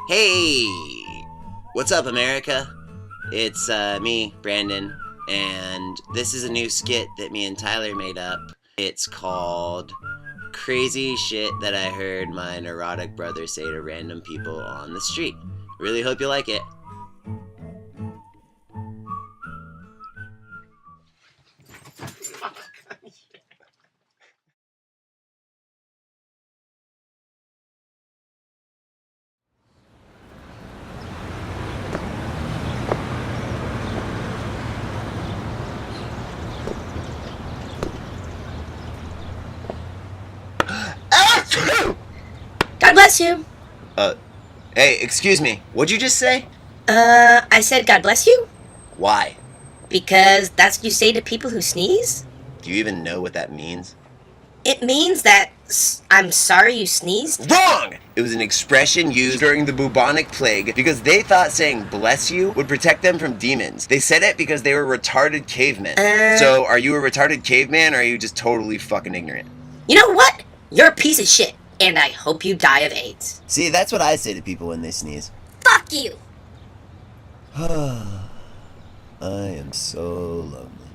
Hey! What's up, America? It's me, Brandon, and this is a new skit that me and Tyler made up. It's called Crazy Shit That I Heard My Neurotic Brother Say to Random People on the Street. Really hope you like it. God bless you. Hey, excuse me, what'd you just say? I said God bless you? Why? Because that's what you say to people who sneeze? Do you even know what that means? It means that I'm sorry you sneezed? Wrong! It was an expression used during the bubonic plague because they thought saying bless you would protect them from demons. They said it because they were retarded cavemen. So, are you a retarded caveman or are you just totally fucking ignorant? You know what? You're a piece of shit, and I hope you die of AIDS. See, that's what I say to people when they sneeze. Fuck you! I am so lonely.